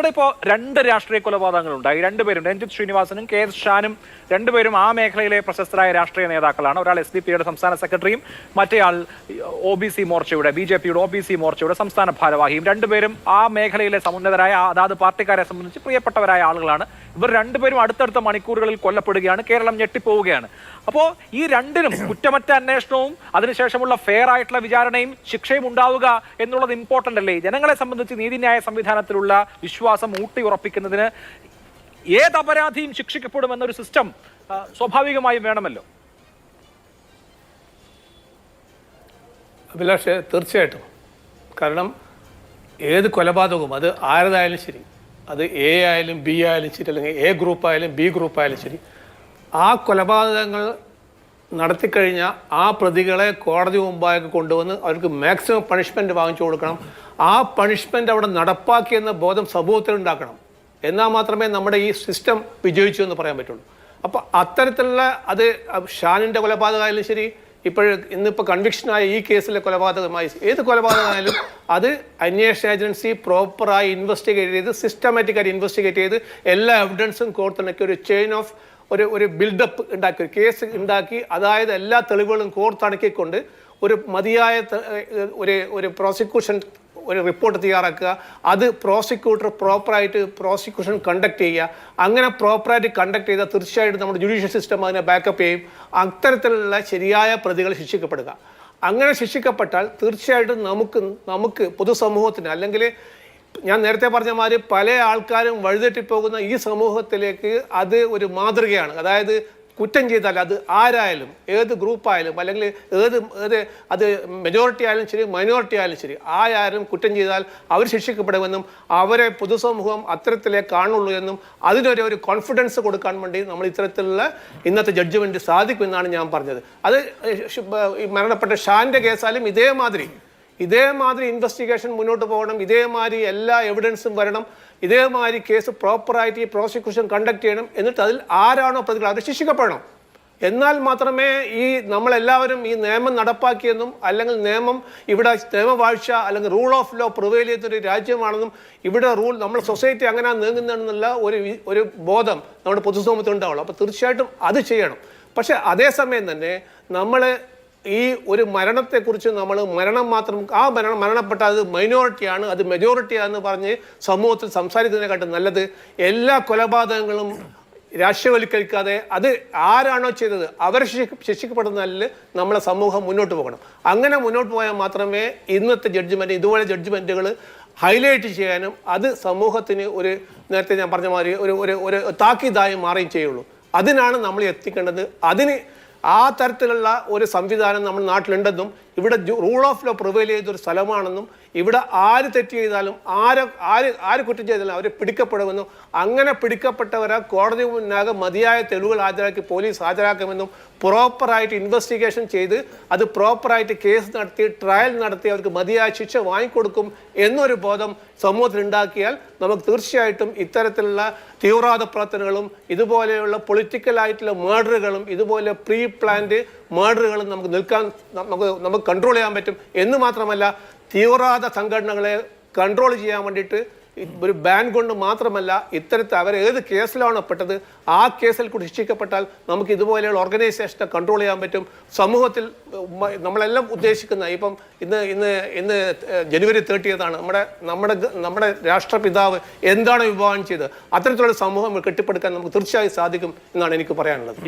ഇപ്പോൾ 2 രാഷ്ട്രീയ കൊലപാതകങ്ങളുണ്ടായി. രണ്ടുപേരും രഞ്ജിത്ത് ശ്രീനിവാസനും കെ എസ് ഷാനും രണ്ടുപേരും ആ മേഖലയിലെ പ്രശസ്തരായ രാഷ്ട്രീയ നേതാക്കളാണ്. ഒരാൾ SDP-യുടെ സംസ്ഥാന സെക്രട്ടറിയും മറ്റേയാൾ OBC മോർച്ചയുടെ BJP-യുടെ OBC മോർച്ചയുടെ സംസ്ഥാന ഭാരവാഹിയും. രണ്ടുപേരും ആ മേഖലയിലെ സമുന്നതരായ അതാത് പാർട്ടിക്കാരെ സംബന്ധിച്ച് പ്രിയപ്പെട്ടവരായ ആളുകളാണ്. ഇവർ രണ്ടുപേരും അടുത്തടുത്ത മണിക്കൂറുകളിൽ കൊല്ലപ്പെടുകയാണ്. കേരളം ഞെട്ടിപ്പോവുകയാണ്. അപ്പോൾ ഈ രണ്ടിനും കുറ്റമറ്റ അന്വേഷണവും അതിനുശേഷമുള്ള ഫെയർ ആയിട്ടുള്ള വിചാരണയും ശിക്ഷയും ഉണ്ടാവുക എന്നുള്ളത് ഇമ്പോർട്ടന്റ് അല്ലേ? ജനങ്ങളെ സംബന്ധിച്ച് നീതിന്യായ സംവിധാനത്തിലുള്ള വിശ്വാസം ഊട്ടിയുറപ്പിക്കുന്നതിന് ഏത് അപരാധിയും ശിക്ഷിക്കപ്പെടുമെന്നൊരു സിസ്റ്റം സ്വാഭാവികമായും വേണമല്ലോ. അഭിലാഷ്, തീർച്ചയായിട്ടും. കാരണം ഏത് കൊലപാതകവും അത് ആരതായാലും ശരി, അത് A ആയാലും B ആയാലും ശരി, അല്ലെങ്കിൽ A ഗ്രൂപ്പ് ആയാലും B ഗ്രൂപ്പ് ആയാലും ശരി, ആ കൊലപാതകങ്ങൾ നടത്തിക്കഴിഞ്ഞാൽ ആ പ്രതികളെ കോടതി മുമ്പാകെ കൊണ്ടുവന്ന് അവർക്ക് മാക്സിമം പണിഷ്മെൻറ്റ് വാങ്ങിച്ചു കൊടുക്കണം. ആ പണിഷ്മെൻറ്റ് അവിടെ നടപ്പാക്കിയെന്ന ബോധം സമൂഹത്തിൽ ഉണ്ടാക്കണം. എന്നാൽ മാത്രമേ നമ്മുടെ ഈ സിസ്റ്റം വിജയിച്ചു എന്ന് പറയാൻ പറ്റുള്ളൂ. അപ്പോൾ അത്തരത്തിലുള്ള അത് ഷാനിൻ്റെ കൊലപാതകമായാലും ശരി, ഇന്നിപ്പോൾ കൺവിക്ഷനായ ഈ കേസിലെ കൊലപാതകമായി ഏത് കൊലപാതകമായാലും അത് അന്വേഷണ ഏജൻസി പ്രോപ്പറായി ഇൻവെസ്റ്റിഗേറ്റ് ചെയ്ത് സിസ്റ്റമാറ്റിക്കായി ഇൻവെസ്റ്റിഗേറ്റ് ചെയ്ത് എല്ലാ എവിഡൻസും കോർത്തിണക്കി ഒരു ചെയിൻ ഓഫ് ഒരു ബിൽഡപ്പ് ഉണ്ടാക്കി, ഒരു കേസ് ഉണ്ടാക്കി, അതായത് എല്ലാ തെളിവുകളും കോർത്തിണക്കിക്കൊണ്ട് ഒരു മതിയായ ഒരു പ്രോസിക്യൂഷൻ ഒരു റിപ്പോർട്ട് തയ്യാറാക്കുക. അത് പ്രോസിക്യൂട്ടർ പ്രോപ്പറായിട്ട് പ്രോസിക്യൂഷൻ കണ്ടക്ട് ചെയ്യുക. അങ്ങനെ പ്രോപ്പറായിട്ട് കണ്ടക്ട് ചെയ്താൽ തീർച്ചയായിട്ടും നമ്മുടെ ജുഡീഷ്യൽ സിസ്റ്റം അതിനെ ബാക്കപ്പ് ചെയ്യും. അത്തരത്തിലുള്ള ശരിയായ പ്രതികൾ ശിക്ഷിക്കപ്പെടുക. അങ്ങനെ ശിക്ഷിക്കപ്പെട്ടാൽ തീർച്ചയായിട്ടും നമുക്ക് പൊതുസമൂഹത്തിന്, അല്ലെങ്കിൽ ഞാൻ നേരത്തെ പറഞ്ഞ മാതിരി പല ആൾക്കാരും വഴിതെറ്റിപ്പോകുന്ന ഈ സമൂഹത്തിലേക്ക് അത് ഒരു മാതൃകയാണ്. അതായത് കുറ്റം ചെയ്താൽ അത് ആരായാലും, ഏത് ഗ്രൂപ്പായാലും, അല്ലെങ്കിൽ അത് മെജോറിറ്റി ആയാലും ശരി മൈനോറിറ്റി ആയാലും ശരി, ആരും കുറ്റം ചെയ്താൽ അവർ ശിക്ഷിക്കപ്പെടുമെന്നും അവരെ പൊതുസമൂഹം അത്തരത്തിലേ കാണുള്ളൂ എന്നും അതിനൊരു കോൺഫിഡൻസ് കൊടുക്കാൻ വേണ്ടി നമ്മൾ ഇത്തരത്തിലുള്ള ഇന്നത്തെ ജഡ്ജ്മെൻറ്റ് സാധിക്കുമെന്നാണ് ഞാൻ പറഞ്ഞത്. അത് മരണപ്പെട്ട ഷാൻ്റെ കേസായാലും ഇതേമാതിരി ഇൻവെസ്റ്റിഗേഷൻ മുന്നോട്ട് പോകണം. ഇതേമാതിരി എല്ലാ എവിഡൻസും വരണം. ഇതേമാതിരി കേസ് പ്രോപ്പറായിട്ട് ഈ പ്രോസിക്യൂഷൻ കണ്ടക്ട് ചെയ്യണം. എന്നിട്ട് അതിൽ ആരാണോ പ്രതികൾ അത് ശിക്ഷിക്കപ്പെടണം. എന്നാൽ മാത്രമേ നമ്മളെല്ലാവരും ഈ നിയമം നടപ്പാക്കിയെന്നും, അല്ലെങ്കിൽ നിയമവാഴ്ച അല്ലെങ്കിൽ റൂൾ ഓഫ് ലോ പ്രിവെയിൽ ചെയ്തൊരു രാജ്യമാണെന്നും, ഇവിടെ നമ്മുടെ സൊസൈറ്റി അങ്ങനെ നീങ്ങുന്നതെന്നുള്ള ഒരു ബോധം നമ്മുടെ പൊതുസമൂഹത്തിൽ ഉണ്ടാവുള്ളൂ. അപ്പോൾ തീർച്ചയായിട്ടും അത് ചെയ്യണം. പക്ഷെ അതേസമയം തന്നെ നമ്മൾ ഈ ഒരു മരണത്തെക്കുറിച്ച് മരണം മാത്രം മരണപ്പെട്ട അത് മൈനോറിറ്റിയാണ്, അത് മെജോറിറ്റിയാണെന്ന് പറഞ്ഞ് സമൂഹത്തിൽ സംസാരിക്കുന്നതിനെക്കാട്ടും നല്ലത് എല്ലാ കൊലപാതകങ്ങളും രാഷ്ട്രീയവൽക്കരിക്കാതെ അത് ആരാണോ ചെയ്തത് അവരെ ശിക്ഷിക്കപ്പെടുന്നതിൽ നമ്മളെ സമൂഹം മുന്നോട്ട് പോകണം. അങ്ങനെ മുന്നോട്ട് പോയാൽ മാത്രമേ ഇന്നത്തെ ഇതുപോലെ ജഡ്ജ്മെൻറ്റുകൾ ഹൈലൈറ്റ് ചെയ്യാനും അത് സമൂഹത്തിന് നേരത്തെ ഞാൻ പറഞ്ഞ മാതിരി ഒരു താക്കീതായി മാറുകയും ചെയ്യുള്ളൂ. അതിനാണ് നമ്മൾ എത്തിക്കേണ്ടത്. ആ തരത്തിലുള്ള ഒരു സംവിധാനം നമ്മുടെ നാട്ടിലുണ്ടെന്നും ഇവിടെ റൂൾ ഓഫ് ലോ പ്രിവെയിൽ ചെയ്തൊരു സ്ഥലമാണെന്നും ഇവിടെ ആര് തെറ്റ് ചെയ്താലും ആര് കുറ്റം ചെയ്താലും അവരെ പിടിക്കപ്പെടുമെന്നും അങ്ങനെ പിടിക്കപ്പെട്ടവരെ കോടതി മുന്നാകെ മതിയായ തെളിവുകൾ ഹാജരാക്കി പോലീസ് ഹാജരാക്കുമെന്നും പ്രോപ്പറായിട്ട് ഇൻവെസ്റ്റിഗേഷൻ ചെയ്ത് അത് പ്രോപ്പറായിട്ട് കേസ് നടത്തി ട്രയൽ നടത്തി അവർക്ക് മതിയായ ശിക്ഷ വാങ്ങിക്കൊടുക്കും എന്നൊരു ബോധം സമൂഹത്തിൽ ഉണ്ടാക്കിയാൽ നമുക്ക് തീർച്ചയായിട്ടും ഇത്തരത്തിലുള്ള തീവ്രവാദ പ്രവർത്തനങ്ങളും ഇതുപോലെയുള്ള പൊളിറ്റിക്കലായിട്ടുള്ള മേർഡറുകളും ഇതുപോലെ പ്രീ പ്ലാൻഡ് മേർഡറുകളും നമുക്ക് കൺട്രോൾ ചെയ്യാൻ പറ്റും. എന്ന് മാത്രമല്ല തീവ്രവാദ സംഘടനകളെ കൺട്രോൾ ചെയ്യാൻ വേണ്ടിയിട്ട് ഒരു ബാൻ കൊണ്ട് മാത്രമല്ല ഇത്തരത്തിൽ അവർ ഏത് കേസിലാണോ പെട്ടത് ആ കേസിൽ കൂടി ശിക്ഷിക്കപ്പെട്ടാൽ നമുക്ക് ഇതുപോലെയുള്ള ഓർഗനൈസേഷനെ കൺട്രോൾ ചെയ്യാൻ പറ്റും. സമൂഹത്തിൽ നമ്മളെല്ലാം ഉദ്ദേശിക്കുന്ന ഇന്ന് ജനുവരി 30 നമ്മുടെ രാഷ്ട്രപിതാവ് എന്താണ് വിഭാവനം ചെയ്തത് അത്തരത്തിലുള്ള സമൂഹം കെട്ടിപ്പടുക്കാൻ നമുക്ക് തീർച്ചയായും സാധിക്കും എന്നാണ് എനിക്ക് പറയാനുള്ളത്.